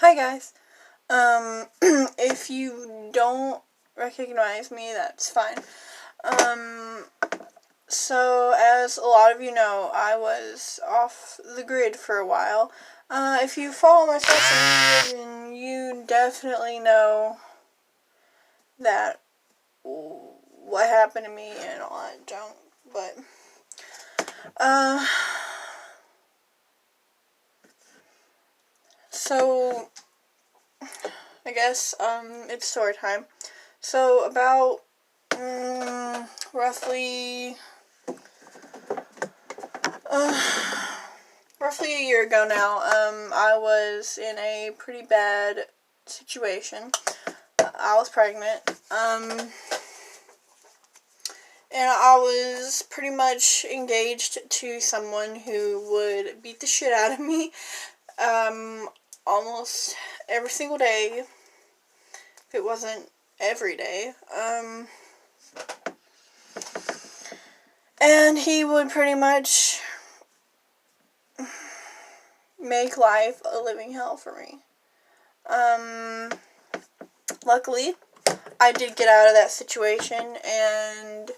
Hi guys. If you don't recognize me, that's fine. Um, so as a lot of you know, I was off the grid for a while. If you follow my social media, then you definitely know that what happened to me and all that junk. But, uh, so I guess, it's story time. So about, roughly, roughly a year ago now, I was in a pretty bad situation. I was pregnant, and I was pretty much engaged to someone who would beat the shit out of me, almost every single day, if it wasn't every day, and he would pretty much make life a living hell for me. Luckily, I did get out of that situation and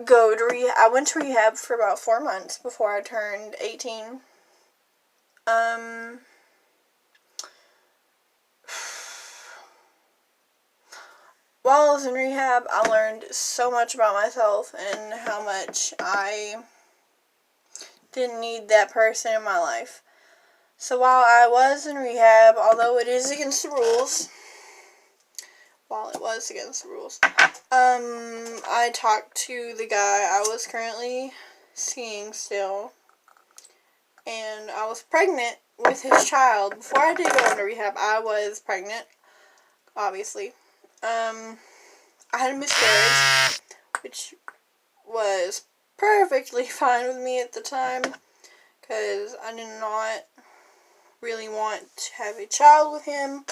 go to rehab. I went to rehab for about 4 months before I turned 18. While I was in rehab, I learned so much about myself and how much I didn't need that person in my life. So while I was in rehab, although it is against the rules, I talked to the guy I was currently seeing still, and I was pregnant with his child. Before I did go into rehab, I was pregnant, obviously. I had a miscarriage, which was perfectly fine with me at the time, because I did not really want to have a child with him,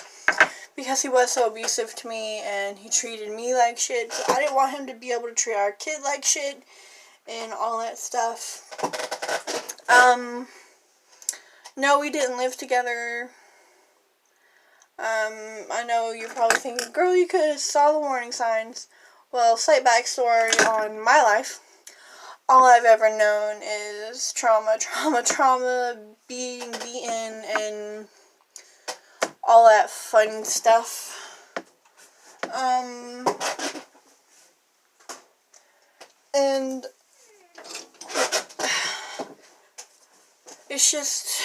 because he was so abusive to me, and he treated me like shit, so I didn't want him to be able to treat our kid like shit, and all that stuff. No, we didn't live together. I know you're probably thinking, girl, you could have saw the warning signs. Well, slight backstory on my life. All I've ever known is trauma, being beaten, and all that fun stuff. And it's just,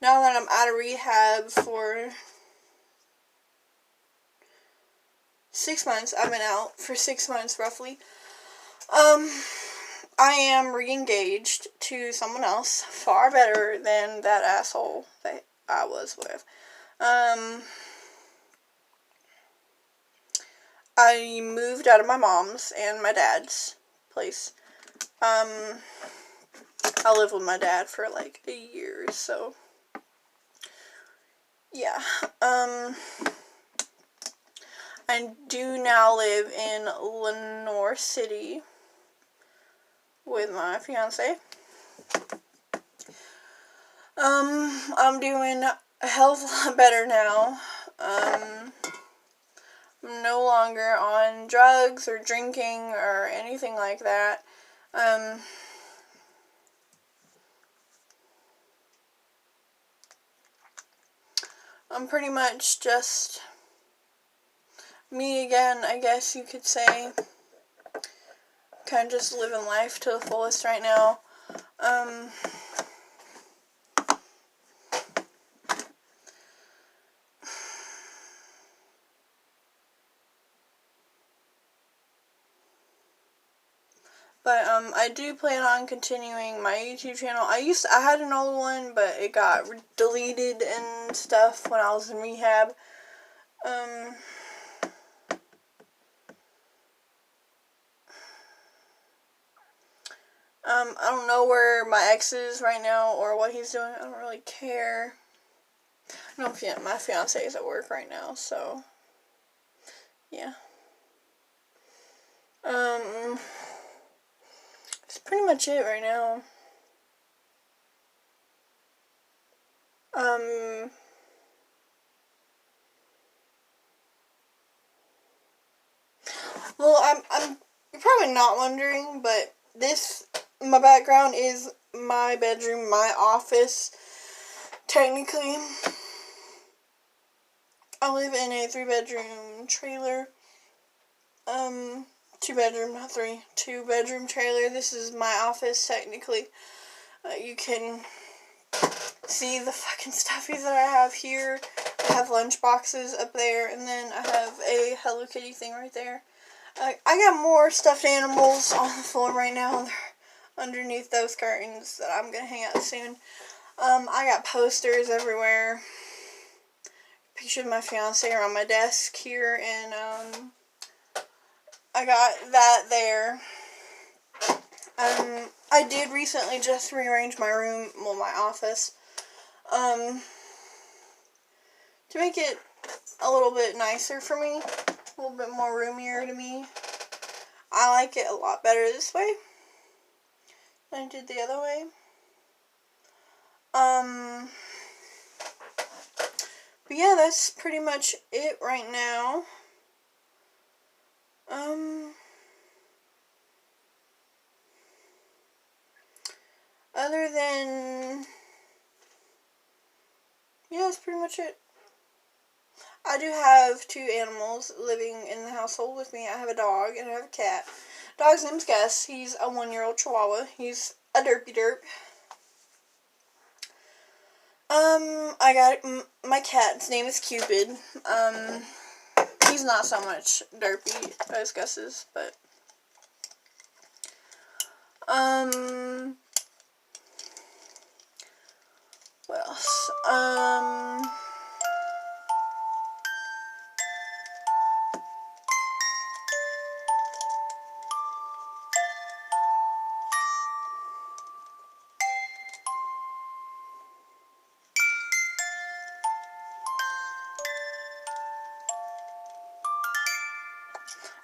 now that I'm out of rehab for 6 months, I've been out for 6 months roughly, I am re-engaged to someone else, far better than that asshole that I was with. I moved out of my mom's and my dad's place. I lived with my dad for like a year, so yeah. I do now live in Lenore City with my fiance. I'm doing a hell of a lot better now. I'm no longer on drugs or drinking or anything like that. I'm pretty much just me again, I guess you could say. Kind of just living life to the fullest right now. But, I do plan on continuing my YouTube channel. I had an old one, but it got deleted and stuff when I was in rehab. I don't know where my ex is right now or what he's doing. I don't really care. I know my fiance is at work right now, so yeah. That's pretty much it right now. Well, you're probably not wondering, but my background is my bedroom, my office. Technically, I live in a 3-bedroom trailer. 2-bedroom, not 3. 2-bedroom trailer. This is my office, technically. You can see the fucking stuffies that I have here. I have lunch boxes up there, and then I have a Hello Kitty thing right there. I got more stuffed animals on the floor right now. They're underneath those curtains that I'm gonna hang out soon. I got posters everywhere. Picture of my fiance around my desk here, and I got that there. I did recently just rearrange my room, well, my office, to make it a little bit nicer for me, a little bit more roomier to me. I like it a lot better this way than I did the other way. But yeah, that's pretty much it right now. Other than, yeah, that's pretty much it. I do have 2 animals living in the household with me. I have a dog and I have a cat. Dog's name's Gus. He's a 1-year-old Chihuahua. He's a derpy derp. I got my cat's name is Cupid. He's not so much derpy as Gus is, but what else?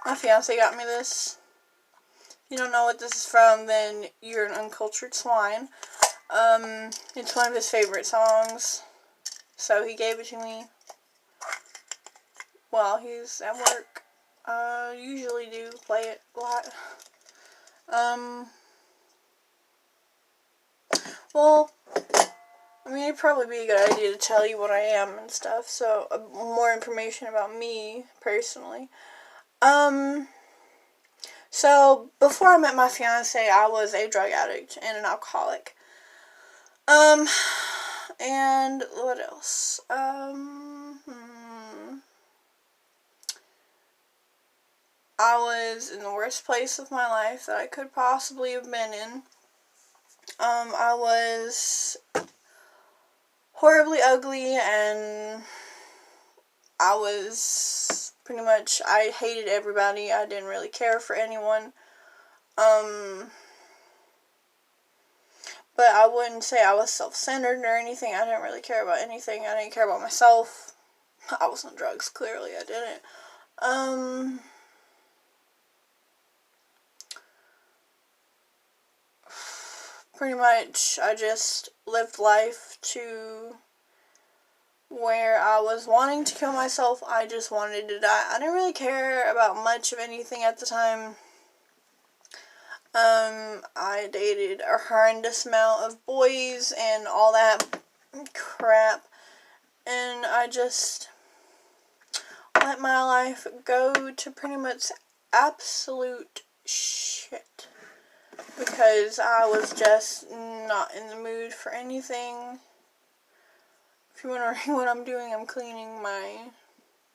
My fiance got me this. If you don't know what this is from, then you're an uncultured swine. It's one of his favorite songs, so he gave it to me while he's at work. Usually do play it a lot. Well, I mean, it'd probably be a good idea to tell you what I am and stuff, so more information about me, personally. So, before I met my fiance, I was a drug addict and an alcoholic. And what else? I was in the worst place of my life that I could possibly have been in. I was horribly ugly, and I hated everybody. I didn't really care for anyone. But I wouldn't say I was self-centered or anything. I didn't really care about anything. I didn't care about myself. I was on drugs, clearly I didn't. Pretty much, I just lived life to where I was wanting to kill myself. I just wanted to die. I didn't really care about much of anything at the time. I dated a horrendous amount of boys and all that crap, and I just let my life go to pretty much absolute shit, because I was just not in the mood for anything. If you're wondering what I'm doing, I'm cleaning my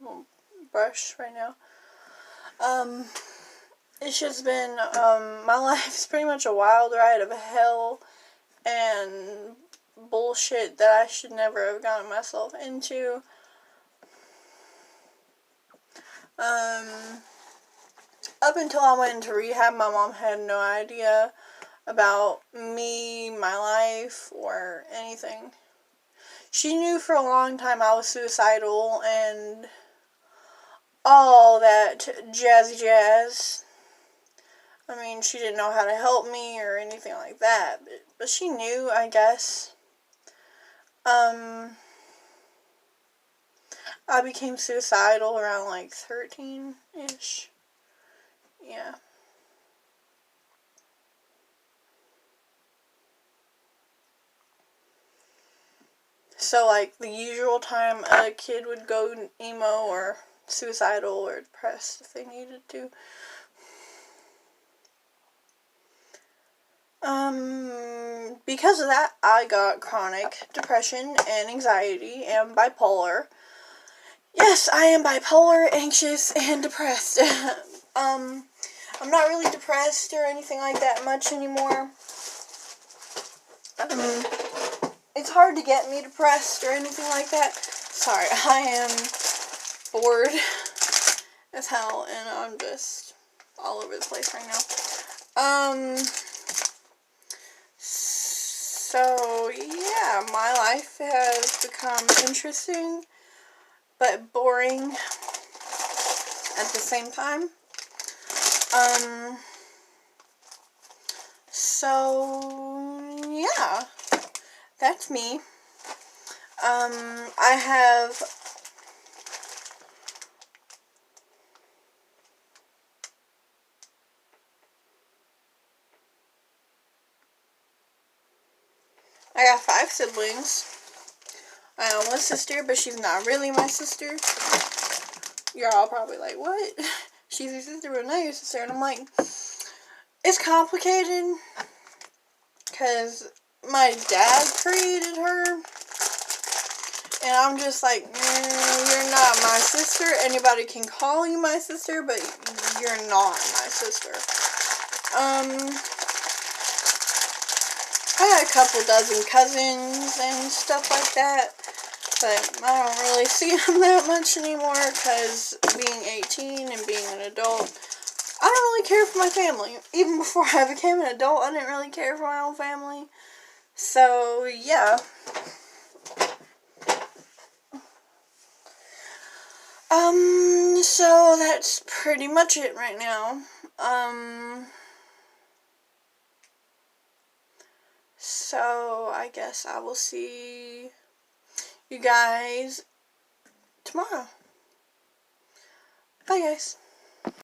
little brush right now. It's just been, my life's pretty much a wild ride of hell and bullshit that I should never have gotten myself into. Up until I went into rehab, my mom had no idea about me, my life, or anything. She knew for a long time I was suicidal and all that jazzy jazz. I mean, she didn't know how to help me or anything like that, but she knew, I guess. I became suicidal around like 13-ish. Yeah. So, like, the usual time a kid would go emo or suicidal or depressed if they needed to. Because of that, I got chronic depression and anxiety and bipolar. Yes, I am bipolar, anxious, and depressed. I'm not really depressed or anything like that much anymore. It's hard to get me depressed or anything like that. Sorry, I am bored as hell, and I'm just all over the place right now. So, yeah, my life has become interesting, but boring at the same time. So, yeah, that's me. I got 5 siblings. I have one sister, but she's not really my sister. You're all probably like, what? She's your sister, but not your sister. And I'm like, it's complicated. Because my dad created her. And I'm just like, you're not my sister. Anybody can call you my sister, but you're not my sister. I had a couple dozen cousins and stuff like that, but I don't really see them that much anymore because being 18 and being an adult, I don't really care for my family. Even before I became an adult, I didn't really care for my own family. So, yeah. So that's pretty much it right now. So I guess I will see you guys tomorrow. Bye, guys.